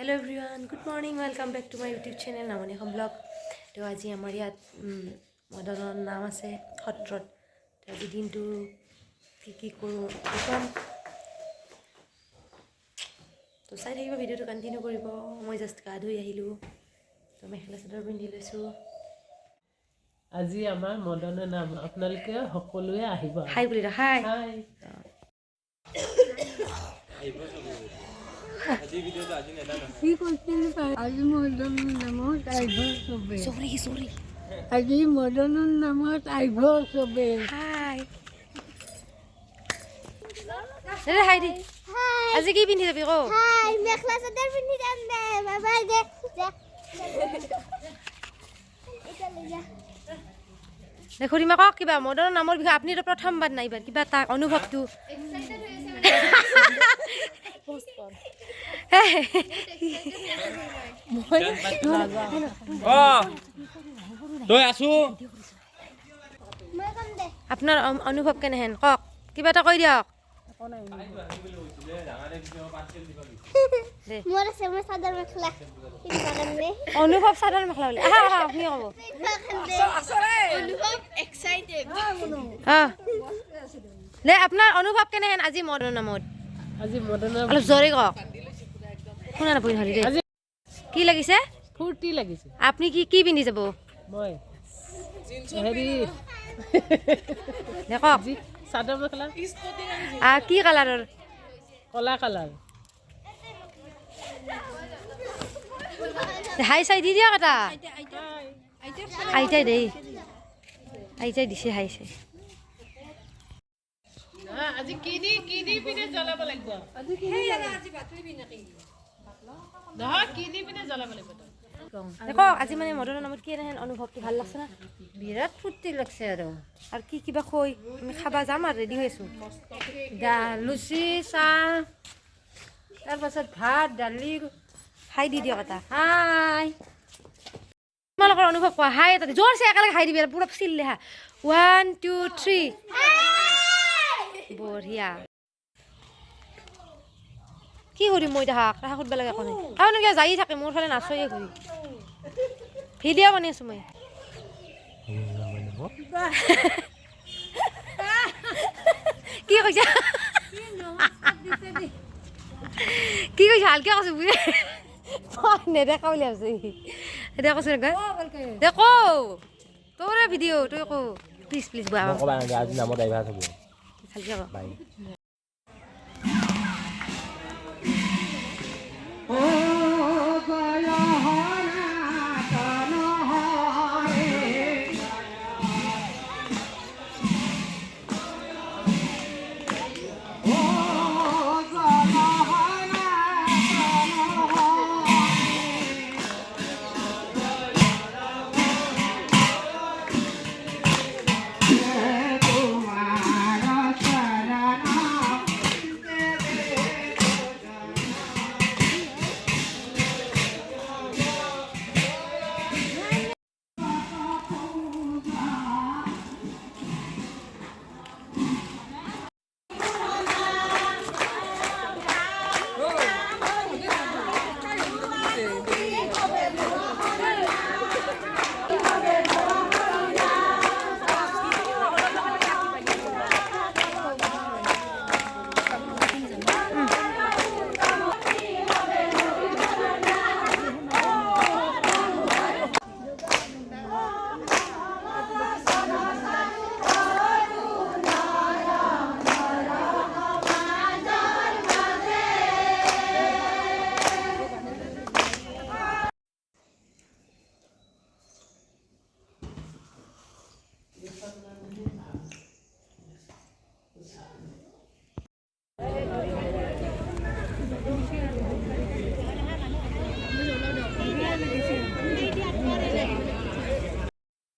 Hello everyone, good morning, welcome back to my YouTube channel namoniaxomvlog. তো আজি আমাৰ ইয়াত মদনৰ নাম আছে সত্ৰত। তো আজি দিনটো কি কৰোঁ দেখুৱাম। তো চাই থাকিব, ভিডিঅ'টো কণ্টিনিউ কৰিব। মই জাষ্ট গা ধুই আহিলোঁ, তো মেখেলা চাদৰ পিন্ধি লৈছোঁ। আজি আমাৰ মদনৰ নাম, আপোনালোকে সকলোৱে আহিব। হাই বুলি হাই হাই। আজি ভিডিঅ'টো আজি নেদা নহয় কি কৈছিল আজি মদনৰ নামত আহিব চবে সৰি আজি মদনৰ নামত আহিব চবে হাই দে হাই দি আজি কি পিন্ধি যাবি কো হাই মেখলা চাদৰ পিন্ধি যাম দে বাই বাই দে যা এটা লৈ যা খুৰীমা কওক কিবা মদনৰ নামৰ বিষয়ে। আপুনি তো প্ৰথমবাৰ নাই বাৰ কিবা তাৰ অনুভৱটো তই আছো মই কম দে আপোনাৰ অনুভৱ কেনেহেন কওক, কিবা এটা কৈ দিয়ক। মোৰ আছে মই চাদৰ মেখলা পিন্ধিব কাৰণে অনুভৱ চাদৰ মেখেলা বুলি আপুনি ক'ব। অনুভৱ এক্সাইটেড দে আপোনাৰ অনুভৱ কেনেহেন আজি মদনৰ নামত? আজি মদনৰ অলপ জোৰে কওক, শুনা নাপায় ধৰি দেই। কি লাগিছে? ফূৰ্তি লাগিছে। আপুনি কি পিন্ধি যাব? মই হেৰি দে কওক। চাদৰ মেখেলা কি কালাৰৰ? কলা কালাৰ। হাই চাই দি দিয়ক এটা। আইতাই দেই, আইতাই দিছে হাই চাই। আজি কি দি পিনে জ্বলাব লাগিব? নহয় কি দি পিনে জ্বলাব লাগিব? দেখক আজি মানে মদনৰ নামত কি এনেহেন অনুভৱটো ভাল লাগছে না? বিৰাট ফূৰ্তি লাগছে আৰু কি কিবা খৈ আমি খাবা যাম আৰু ৰেডি হৈ আছোঁ। লুচি চাহ তাৰপাছত ভাত দালি হাই দি দিয়ক এটা। হাই তোমালোকৰ অনুভৱ কোৱা, হাই এটা জোৰছে একেলগে হাই দিবি আৰু পুৰা চিল্লে হা। 1 2 3 বঢ়িয়া। কি কৰিম মই তাহাক সুধিব লাগে একো নাই। কাৰণ কিয় যাই থাকে মোৰ ফালে নাচয়ে ঘূৰি ভিডিঅ' বনাই আছোঁ মই। কি কৈছা কি কৈছা ভালকে কৈছো বুঢ়ী নেদেখা বুলি ভাবছি এতিয়া কৈছো দে কৌ তোৰে ভিডিঅ' তই কৌ প্লিজ প্লিজ আজি নামত আহিবা চাব ভালকে ক।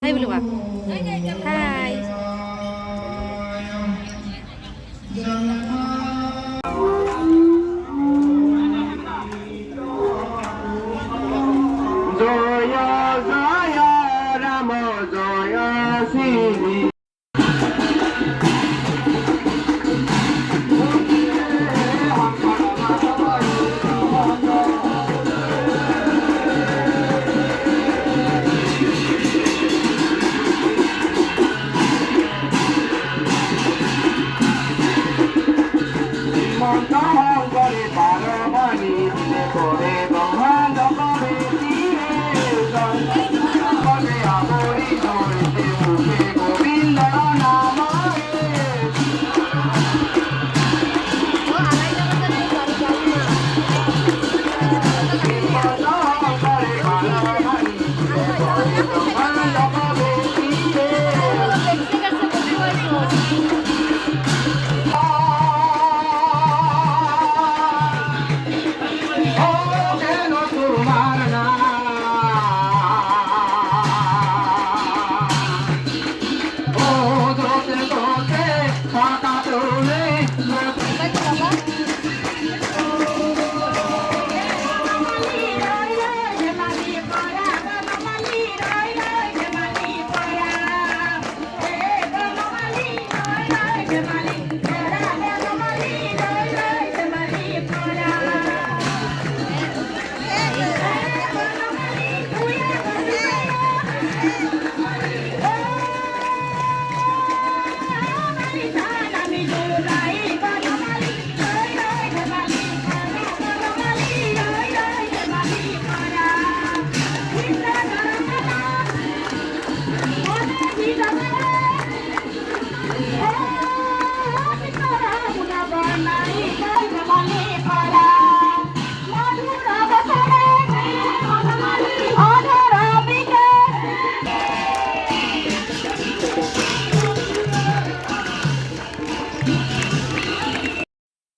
Hai belum Kak? Hai. Jaya Jaya Ram Jaya Shri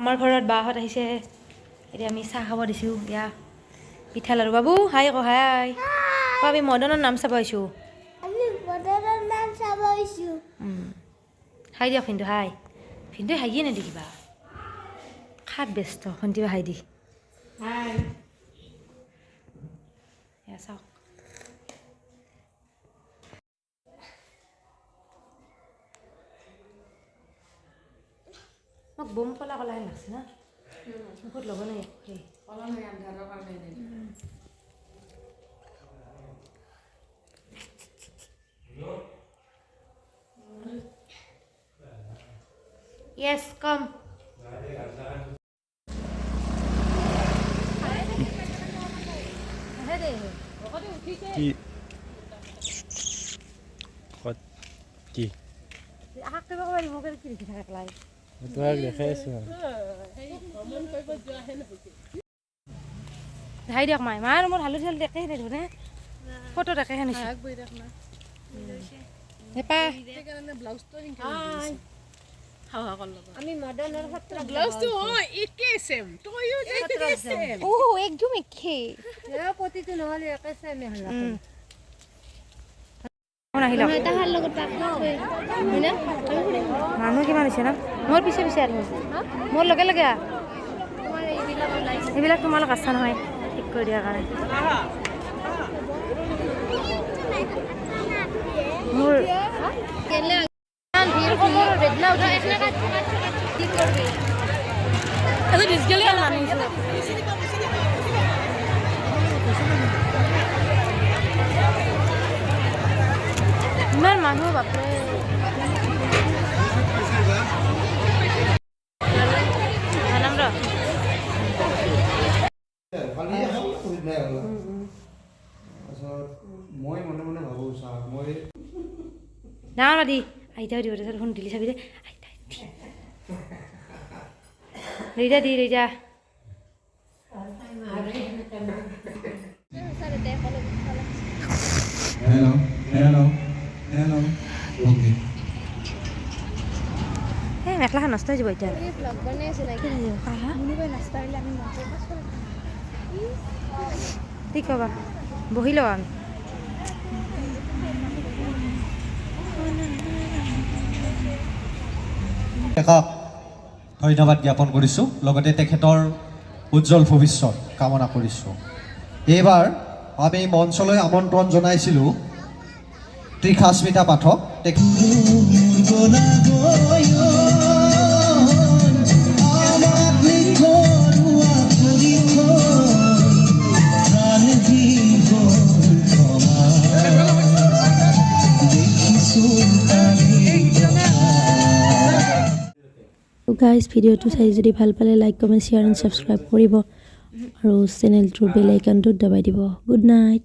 আমাৰ ঘৰত বাহঁত আহিছে এতিয়া আমি চাহ খাব দিছোঁ ইয়া পিঠা লাৰু বাবু হাই আকৌ হাই আমি মদনৰ নাম চাব আহিছোঁ আমি মদনৰ নাম চাব আহিছোঁ হাই দিয়ক ভিনদেউ হাই ভিনদেউ হাইয়ে নেদি কিবা খাত ব্যস্ত ভণ্টিবা হাই দি এয়া চাওক মোক বম কলা কলাহে লাগছে না মুখত ল'ব নাই Yes, come. কি কি তোমাক দেখাই আছো ধাই দিয়ক মায়ে মাৰ মোৰ হালধি হালধি একেহে দেখোন হে ফটো একেহে নিছে আমি মদনৰ সত্ৰ ব্লাউজটো একে সেম তইও একে সেম ও একদম একে প্ৰতিটো নহ'লে একে চেম আহিল তাহাৰ লগত পাকনা হয়নে মানুহ কিমান হৈছে না মোৰ পিছে পিছে আৰু মোৰ লগে লগে এইবিলাক তোমালোক আছা নহয় ঠিক কৰি দিয়াৰ কাৰণে মোৰ ইমান মানুহ বাপৰে মই মনে মনে ভাবোঁ চাহ মই ডাঙৰ মাতি আইতাও দিব তাৰপিছত ফোন দিলি চাবি দে আইতা ৰিজা দি ৰিজা হেল্ল' হেল্ল' হেল্ল' অ'কে এই মেখেলাখন নষ্ট হৈ যাব এতিয়া কি ক'বা বহি লওঁ আমি ধন্যবাদ জ্ঞাপন কৰিছোঁ লগতে তেখেতৰ উজ্জ্বল ভৱিষ্যত কামনা কৰিছোঁ এইবাৰ আমি মঞ্চলৈ আমন্ত্ৰণ জনাইছিলোঁ ত্ৰিখাস্মিতা পাঠক গাইজ ভিডিঅ'টো চাই যদি ভাল পালে like comment share and subscribe কৰিব আৰু চেনেলটোৰ বেল আইকনটোত দবাই দিব। Good night.